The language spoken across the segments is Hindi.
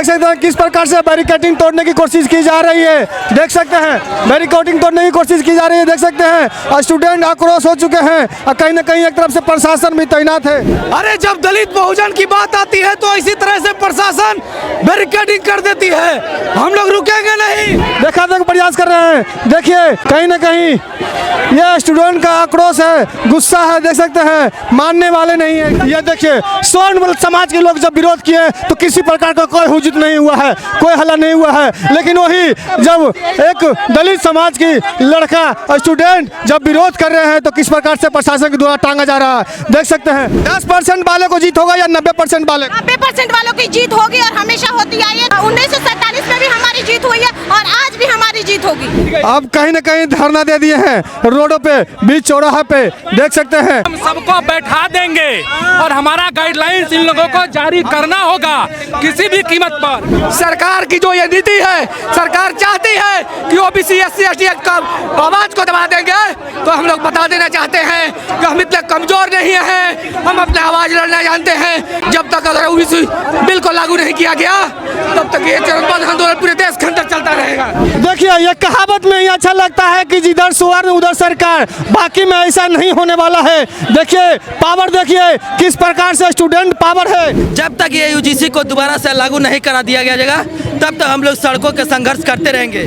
देख सकते हैं किस प्रकार से बैरिकेडिंग तोड़ने की कोशिश की जा रही है। देख सकते हैं बैरिकेडिंग तोड़ने की कोशिश की जा रही है। देख सकते हैं स्टूडेंट आक्रोश हो चुके हैं और कहीं ना कहीं एक तरफ से प्रशासन भी तैनात है। अरे जब दलित बहुजन की बात आती है तो इसी तरह से प्रशासन बैरिकेडिंग कर देती है। हम लोग रुकेंगे नहीं। देखा देख प्रयास कर रहे हैं। देखिए कहीं ना कहीं ये स्टूडेंट का आक्रोश है, गुस्सा है। देख सकते हैं मानने वाले नहीं है। ये देखिए स्वर्ण समाज के लोग जब विरोध किए तो किसी प्रकार का कोई हुजूम नहीं हुआ है, कोई हल्ला नहीं हुआ है। लेकिन वही जब एक दलित समाज की लड़का स्टूडेंट जब विरोध कर रहे हैं तो किस प्रकार से प्रशासन के द्वारा टांगा जा रहा है। देख सकते हैं 10% वाले को जीत होगा या 90% वाले? 90% वालों की जीत होगी और हमेशा होती आई है। 1947 में भी हमारी जीत हुई है और आज भी हमारी जीत होगी। अब कहीं ना कहीं धरना दे दिए हैं रोडों पे, बीच चौराहा पे। देख सकते हैं हम सबको बैठा देंगे और हमारा गाइडलाइंस इन लोगों को जारी करना होगा किसी भी कीमत पर। सरकार की जो ये नीति है, सरकार चाहती है कि ओबीसी SC ST का आवाज को दबा देंगे। तो हम लोग बता देना चाहते हैं कि हम इतने कमजोर नहीं हैं, हम अपने आवाज लड़ना जानते हैं। जब तक अगर ओबीसी बिल को लागू नहीं किया गया तब तक ये चरणबद्ध आंदोलन पूरे देश के अंदर चलता रहेगा। देखिए ये कहावत में ही अच्छा लगता है कि जिधर सुअर उधर सरकार, बाकी में ऐसा नहीं होने वाला है। देखिए पावर, देखिए किस प्रकार से स्टूडेंट पावर है। जब तक ये UGC को दोबारा से लागू नहीं करा दिया गया जाएगा तब तक हम लोग सड़कों के संघर्ष करते रहेंगे।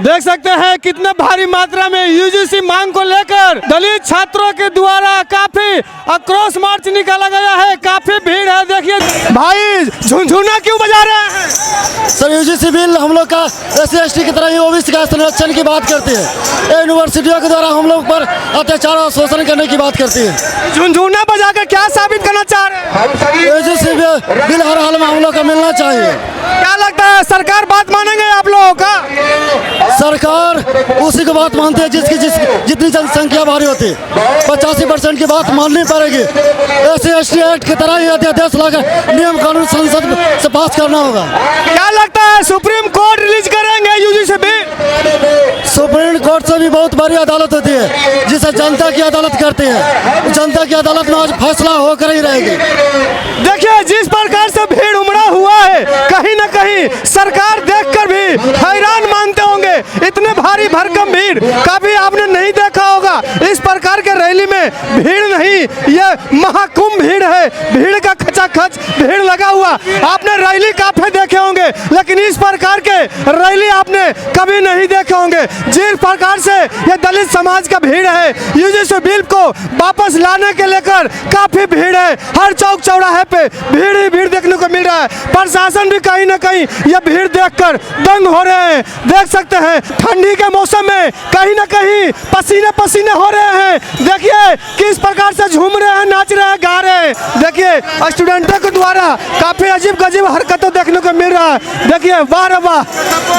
देख सकते हैं कितने भारी मात्रा में UGC मांग को लेकर दलित छात्रों के द्वारा काफी आक्रोश मार्च निकाला गया है। काफी भीड़ है। देखिए भाई झुनझुना क्यों बजा रहे हैं? सर UGC बिल हम लोग का SC ST की तरह ही ओबीसी का संरक्षण की बात करती है। यूनिवर्सिटियों के द्वारा हम लोग पर अत्याचार और शोषण करने की बात करती है। झुनझुना बजा कर क्या साबित करना चाह रहे हैं? UGC बिल हर हाल में हम लोग को मिलना चाहिए। क्या लगता है सरकार बात मानेंगे आप लोगों का? सरकार उसी को बात मानती है जितनी जनसंख्या भारी होती है। 85% की बात माननी पड़ेगी। SC ST एक्ट की तरह ही अध्यादेश लाकर नियम कानून संसद से पास करना होगा। क्या लगता है सुप्रीम कोर्ट रिलीज करेंगे UGC बिल? सुप्रीम कोर्ट से भी बहुत बड़ी अदालत होती है जिसे जनता की अदालत करती है। जनता की अदालत में आज फैसला होकर ही रहेगी। देखिए जिस प्रकार से भीड़ उमड़ा हुआ है, कहीं ना कहीं सरकार देखकर भी हैरान मानते होंगे। इतने भारी भरकम भीड़ कभी आपने नहीं देखा होगा। इस प्रकार के रैली में भीड़ नहीं, ये महाकुंभ भीड़ है। भीड़ का खचाखच भीड़ लगा हुआ। आपने रैली काफी देखे होंगे लेकिन इस प्रकार के रैली आपने कभी नहीं देखे होंगे। जिस प्रकार से ये दलित समाज का भीड़ है, UGC बिल को वापस लाने के लेकर काफी भीड़ है। हर चौक चौराहे पे भीड़ ही भीड़ देखने को मिल रहा है। प्रशासन भी कहीं ना कहीं ये भीड़ देखकर दंग हो रहे हैं। देख सकते हैं ठंडी के मौसम में कहीं ना कहीं पसीने पसीने हो रहे हैं। देखिए किस प्रकार से झूम रहे हैं, नाच रहे हैं, गा रहे हैं। देखिए स्टूडेंटों के द्वारा काफी अजीब गजीब हरकतें देखने को मिल रहा है। देखिए वाह रे वाह,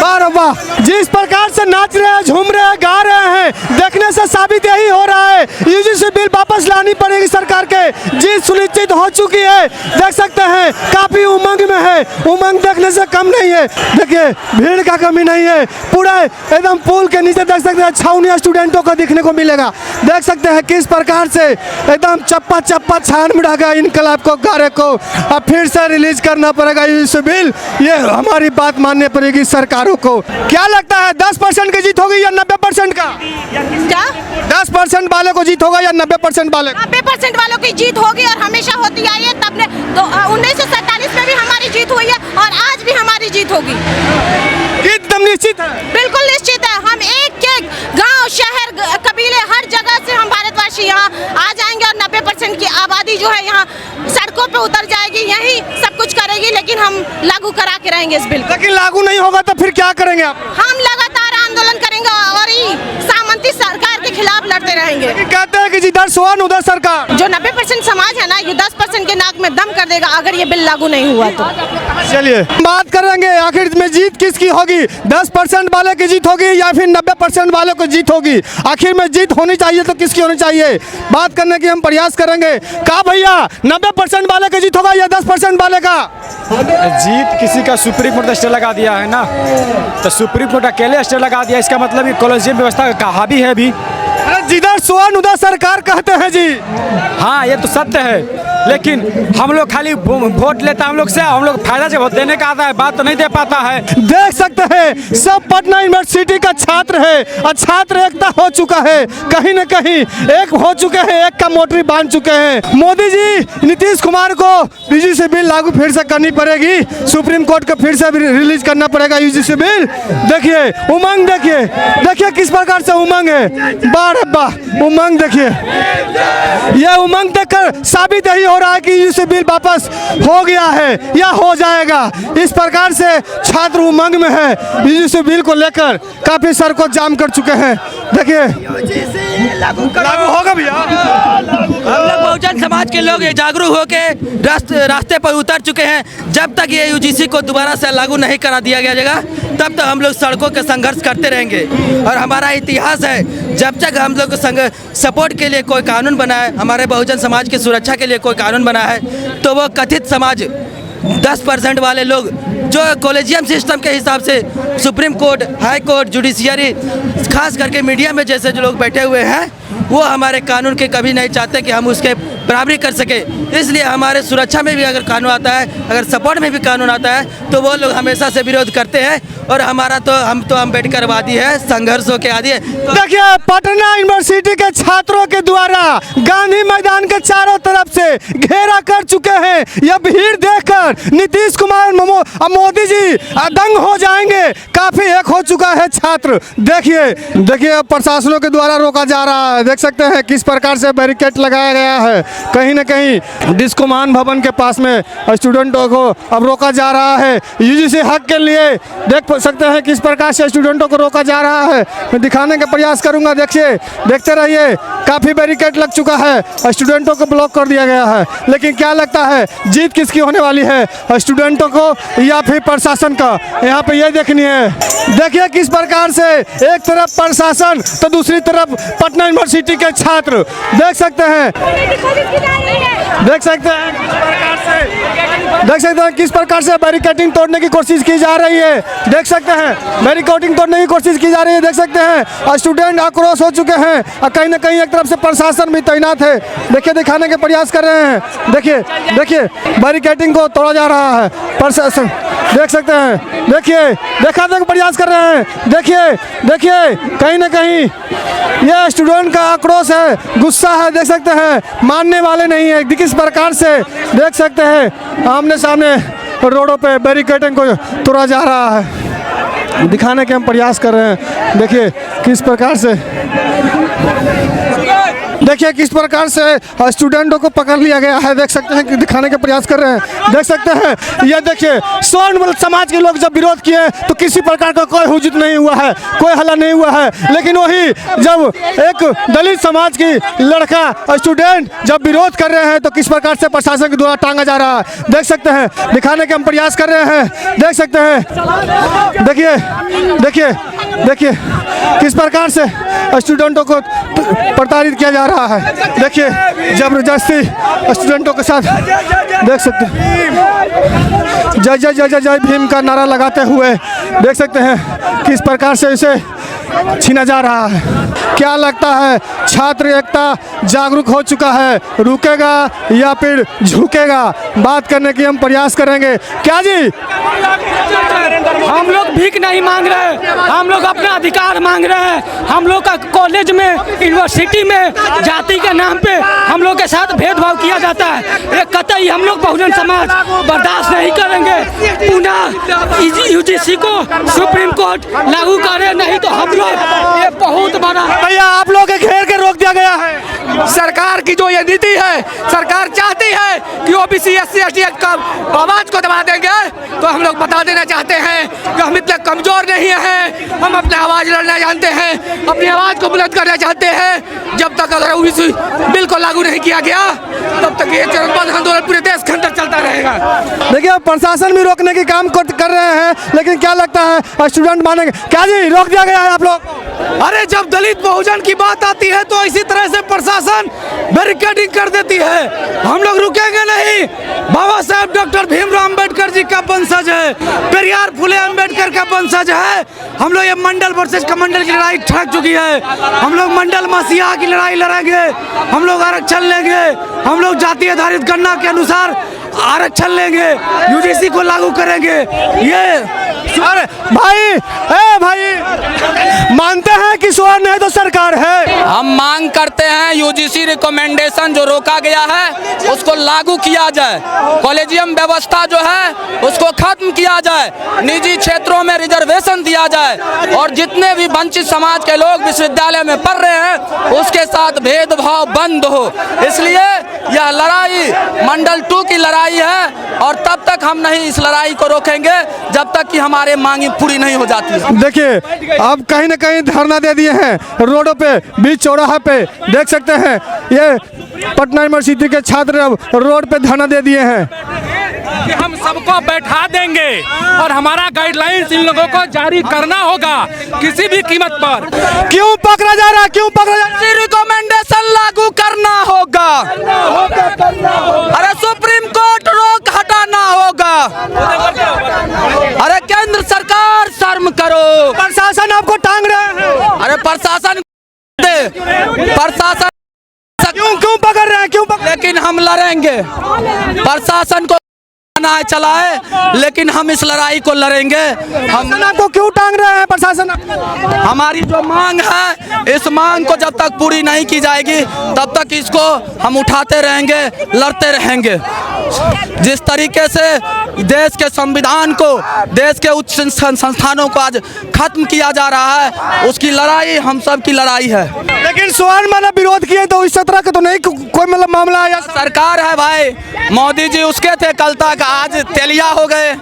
वाह रे वाह, जिस प्रकार से नाच रहे हैं, झूम रहे हैं, गा रहे हैं, देखने से साबित यही हो रहा है UGC बिल वापस लानी पड़ेगी। सरकार के जीत सुनिश्चित हो चुकी है। देख सकते हैं काफी उमंग में है। उमंग देखने से कम नहीं है। देखिए भीड़ का कमी नहीं है। पूरा एकदम पुल के नीचे देख सकते हैं छावनी स्टूडेंटों को देखने को मिलेगा। देख सकते हैं किस प्रकार से एकदम चप्पा चप्पा छान मिटागा इनकलाब को, गारे को। अब फिर से रिलीज करना पड़ेगा UGC बिल। ये हमारी बात माननी पड़ेगी सरकारों को। क्या लगता है 10% की जीत होगी या 90% का? क्या 10% वाले को जीत होगा या 90% वाले? 90% वालों की जीत होगी और हमेशा होती आई है। तब ने 1947 में भी हमारी जीत हुई है और आज भी हमारी जीत होगी। एकदम निश्चित है? बिल्कुल निश्चित है। हम एक एक गांव, शहर, कबीले, हर जगह से हम भारतवासी यहाँ आ जाएंगे और 90% की आबादी जो है यहाँ सड़कों पे उतर जाएगी। यही सब कुछ करेगी लेकिन हम लागू करा के रहेंगे इस बिल को। लेकिन लागू नहीं होगा तो फिर क्या करेंगे आप? हम लगातार आंदोलन करेंगे और सामंती सरकार के खिलाफ लड़ते रहेंगे। कहते हैं करेगी जिधर सोन उधर सरकार। जो 90% समाज है ना, ये 10% के नाक में दम कर देगा अगर ये बिल लागू नहीं हुआ तो। चलिए बात करेंगे आखिर में जीत किसकी होगी, 10% वाले की जीत होगी या फिर 90% वाले को जीत होगी। आखिर में जीत होनी चाहिए तो किसकी होनी चाहिए, बात करने की हम प्रयास करेंगे। का भैया 90% वाले का जीत होगा या 10% वाले का? जीत किसी का सुप्रीम कोर्ट स्टे लगा दिया है ना, तो सुप्रीम कोर्ट अकेले स्टे लगा दिया, इसका मतलब ये कॉलेजियम व्यवस्था का हावी है भी। अरे जिधर सोन उधर सरकार कहते हैं जी। हाँ ये तो सत्य है, लेकिन हम लोग खाली वोट लेता हम लोग से, हम लोग फायदा से वोट देने का आता है, बात तो नहीं दे पाता है। देख सकते हैं सब पटना यूनिवर्सिटी का छात्र है और छात्र एकता हो चुका है, कहीं न कहीं एक हो चुके हैं, एक का मोटरी बांध चुके हैं। मोदी जी नीतीश कुमार को यूजीसी बिल लागू फिर से करनी पड़ेगी, सुप्रीम कोर्ट को फिर से रिलीज करना पड़ेगा यूजीसी बिल। देखिए उमंग, देखिए किस प्रकार से उमंग है, उमंग देखिए, ये उमंग देखकर साबित यही हो रहा है कि यूजीसी बिल वापस हो गया है या हो जाएगा। इस प्रकार से छात्र उमंग में है, यूजीसी बिल को लेकर काफी सड़कों जाम कर चुके हैं। देखिए लागू होगा भैया। हम लोग बहुजन समाज के लोग जागरूक होके रास्ते पर उतर चुके हैं। जब तक ये यूजीसी को दोबारा से लागू नहीं करा दिया गया जाएगा तब तक हम लोग सड़कों के संघर्ष करते रहेंगे। और हमारा इतिहास है, जब तक हम लोग सपोर्ट के लिए कोई कानून बना है, हमारे बहुजन समाज की सुरक्षा के लिए कोई कानून बना है, तो वो कथित समाज 10% वाले लोग जो कॉलेजियम सिस्टम के हिसाब से supreme court, high court, judiciary, खास करके मीडिया में जैसे जो लोग बैठे हुए हैं, वो हमारे कानून के कभी नहीं चाहते कि हम उसके बराबरी कर सके। इसलिए हमारे सुरक्षा में भी अगर कानून आता है, अगर सपोर्ट में भी कानून आता है, तो वो लोग हमेशा से विरोध करते हैं। और हमारा तो हम तो अम्बेडकरवादी है, संघर्षों के आदि है। देखिए पटना यूनिवर्सिटी के छात्रों के द्वारा गांधी मैदान के चारों तरफ से घेरा कर चुके हैं। यह भीड़ देखकर नीतीश कुमार मोदी जी दंग हो जाएंगे, काफी एक हो चुका है छात्र। देखिए प्रशासनों के द्वारा रोका जा रहा है, देख सकते हैं किस प्रकार से बैरिकेड लगाया गया है। कहीं न कहीं डिस्कोमान भवन के पास में स्टूडेंटों को अब रोका जा रहा है यूजीसी हक के लिए। देख सकते हैं किस प्रकार से स्टूडेंटों को रोका जा रहा है, मैं दिखाने का प्रयास करूंगा। देखिए देखते रहिए, काफ़ी बैरिकेड लग चुका है, स्टूडेंटों को ब्लॉक कर दिया गया है। लेकिन क्या लगता है जीत किसकी होने वाली है, स्टूडेंटों को या फिर प्रशासन का? यहाँ पे ये देखनी है। देखिए किस प्रकार से एक तरफ प्रशासन तो दूसरी तरफ पटना यूनिवर्सिटी के छात्र, देख सकते हैं किस प्रकार से बैरिकेडिंग तोड़ने की कोशिश की जा रही है। देख सकते हैं बैरिकेडिंग तोड़ने की कोशिश की जा रही है। देख सकते हैं स्टूडेंट आक्रोश हो चुके हैं और कहीं ना कहीं एक तरफ से प्रशासन भी तैनात है। देखिए दिखाने के प्रयास कर रहे हैं। देखिए बैरिकेडिंग को तोड़ा जा रहा है, प्रशासन देख सकते हैं। देखिए दिखाने का प्रयास कर रहे हैं। देखिए कहीं ना कहीं यह स्टूडेंट का आक्रोश है, गुस्सा है, देख सकते हैं मानने वाले नहीं है। किस प्रकार से देख सकते हैं आमने सामने रोडों पे बैरिकेडिंग को तोड़ा जा रहा है, दिखाने के हम प्रयास कर रहे हैं। देखिए किस प्रकार से स्टूडेंटों को पकड़ लिया गया है, देख सकते हैं कि दिखाने के प्रयास कर रहे हैं। देख सकते हैं ये देखिए स्वर्ण समाज के लोग जब विरोध किए तो किसी प्रकार का कोई हुजूम नहीं हुआ है, कोई हल्ला नहीं हुआ है। लेकिन वही जब एक दलित समाज की लड़का स्टूडेंट जब विरोध कर रहे हैं तो किस प्रकार से प्रशासन के द्वारा टांगा जा रहा है, देख सकते हैं दिखाने के हम प्रयास कर रहे हैं। देख सकते हैं देखिए किस प्रकार से स्टूडेंटों को प्रताड़ित किया जा रहा है। देखिए जबरदस्ती स्टूडेंटों के साथ देख सकते हैं जय जय जय जय जय भीम का नारा लगाते हुए देख सकते हैं किस प्रकार से इसे छीना जा रहा है। क्या लगता है छात्र एकता जागरूक हो चुका है, रुकेगा या फिर झुकेगा? बात करने की हम प्रयास करेंगे। क्या जी हम लोग भीख नहीं मांग रहे, हम लोग अपना अधिकार मांग रहे हैं। हम लोग का कॉलेज में, यूनिवर्सिटी में जाति के नाम पे हम लोग के साथ भेदभाव किया जाता है। ये कतई हम लोग बहुजन समाज बर्दाश्त नहीं करेंगे। पुनः यूजीसी को सुप्रीम कोर्ट लागू करे, नहीं तो हम लोग ये बहुत बड़ा भैया आप लोग के घेर के रोक दिया गया है। सरकार सरकार की जो ये नीति है, सरकार चाहती है कि ओबीसी SC ST का आवाज को दबा देंगे, तो हम लोग बता देना चाहते हैं कि हम इतने कमजोर नहीं हैं। हम अपने आवाज लड़ना जानते हैं, अपनी आवाज को बुलंद करना चाहते हैं। जब तक अगर ओबीसी बिल को लागू नहीं किया गया, तब तक ये चरणबद्ध आंदोलन पूरे देश के अंदर चलता रहेगा। देखिए प्रशासन भी रोकने की काम कर रहे हैं, लेकिन क्या लगता है स्टूडेंट मानेंगे? क्या जी रोक दिया गया है आप लोग? अरे जब दलित बहुजन की बात आती है तो इसी तरह से प्रशासन बैरिकेडिंग कर देती है। हम लोग रुकेंगे नहीं। बाबा साहब डॉक्टर भीमराव अंबेडकर जी का वंशज है, पेरियार फुले अंबेडकर का वंशज है। हम लोग ये मंडल वर्सेस कमंडल की लड़ाई ठक चुकी है। हम लोग मंडल मसीहा की लड़ाई लड़ेंगे। हम लोग आरक्षण लेंगे। हम लोग जाति आधारित गणना के अनुसार आरक्षण लेंगे, यूजीसी को लागू करेंगे। ये अरे भाई मानते हैं कि स्वर्ण नहीं तो सरकार है। हम मांग करते हैं यूजीसी रिकमेंडेशन जो रोका गया है उसको लागू किया जाए। कॉलेजियम व्यवस्था जो है उसको खत्म किया जाए। निजी क्षेत्रों में रिजर्वेशन दिया जाए और जितने भी वंचित समाज के लोग विश्वविद्यालय में पढ़ रहे हैं उसके साथ भेदभाव बंद हो। इसलिए यह लड़ाई मंडल 2 की लड़ाई है और तब तक हम नहीं इस लड़ाई को रोकेंगे जब तक कि हमारे मांगी पूरी नहीं हो जाती है। देखिए अब कहीं न कहीं धरना दे दिए हैं रोडों पे, बीच चौराहा पे देख सकते हैं। ये पटना यूनिवर्सिटी के छात्र अब रोड पे धरना दे दिए हैं कि हम सबको बैठा देंगे और हमारा गाइडलाइंस इन लोगों को जारी करना होगा किसी भी कीमत पर। क्यों पकड़ा जा रहा है? क्यों पकड़ा जा रहा है? रिकमेंडेशन लागू करना होगा। अरे सुप्रीम कोर्ट रोक हटाना होगा। अरे केंद्र सरकार शर्म करो। प्रशासन आपको टांग रहे हैं। अरे प्रशासन क्यों पकड़ रहे हैं? क्यों पकड़? लेकिन हम लड़ेंगे। प्रशासन को चलाए लेकिन हम इस लड़ाई को लड़ेंगे। हम आपको क्यों टांग रहे हैं प्रशासन? हमारी जो मांग है इस मांग को जब तक पूरी नहीं की जाएगी तब तक इसको हम उठाते रहेंगे, लड़ते रहेंगे। जिस तरीके से देश के संविधान को, देश के उच्च संस्थानों को आज खत्म किया जा रहा है, उसकी लड़ाई हम सब की लड़ाई है। लेकिन स्वर्ण मैंने विरोध किए तो इस तरह का तो नहीं कोई मतलब मामला आया। सरकार है भाई, मोदी जी उसके थे कल तक, आज तेलिया हो गए।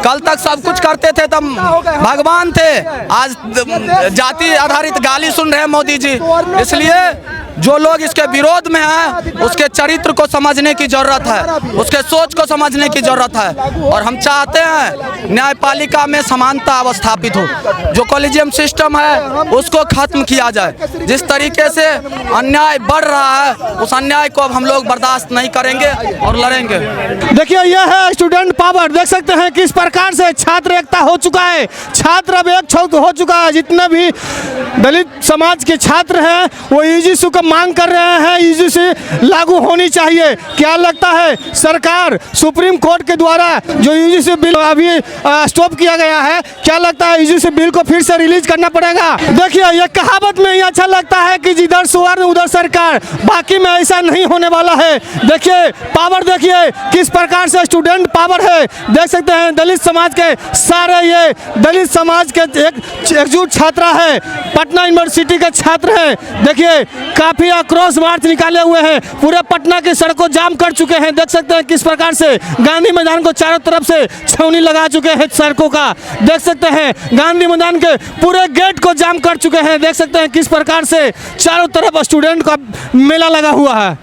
कल तक सब कुछ करते थे तब भगवान थे, आज जाति आधारित गाली सुन रहे हैं मोदी जी। इसलिए जो लोग इसके विरोध में हैं उसके चरित्र को समझने की जरूरत है, उसके सोच को समझने की जरूरत है। और हम चाहते हैं न्यायपालिका में समानता अवस्थापित हो। जो कॉलेजियम सिस्टम है उसको खत्म किया जाए। जिस तरीके से अन्याय बढ़ रहा है उस अन्याय को अब हम लोग बर्दाश्त नहीं करेंगे और लड़ेंगे। देखिए यह है स्टूडेंट पावर। देख सकते हैं किस प्रकार से छात्र एकता हो चुका है। छात्र अब एक हो चुका है। जितने भी दलित समाज के छात्र हैं वो यूजीसी को मांग कर रहे हैं, यूजीसी लागू होनी चाहिए। क्या लगता है सरकार सुप्रीम कोर्ट के द्वारा जो यूजीसी बिल अभी स्टॉप किया गया है, क्या लगता है यूजीसी बिल को फिर से रिलीज करना पड़ेगा? देखिए ये कहावत में ही अच्छा लगता है कि जिधर स्वर्ण उधर सरकार, बाकी में ऐसा नहीं होने वाला है। देखिए पावर, देखिए किस प्रकार से स्टूडेंट पावर है। देख सकते हैं दलित समाज के सारे, ये दलित समाज के एकजुट छात्रा है, पटना यूनिवर्सिटी के छात्र हैं। देखिए काफी क्रॉस मार्च निकाले हुए हैं, पूरे पटना की सड़कों जाम कर चुके हैं। देख सकते हैं किस प्रकार से गांधी मैदान को चारों तरफ से छावनी लगा चुके हैं सड़कों का। देख सकते हैं गांधी मैदान के पूरे गेट को जाम कर चुके हैं। देख सकते हैं किस प्रकार से चारों तरफ स्टूडेंट का मेला लगा हुआ है।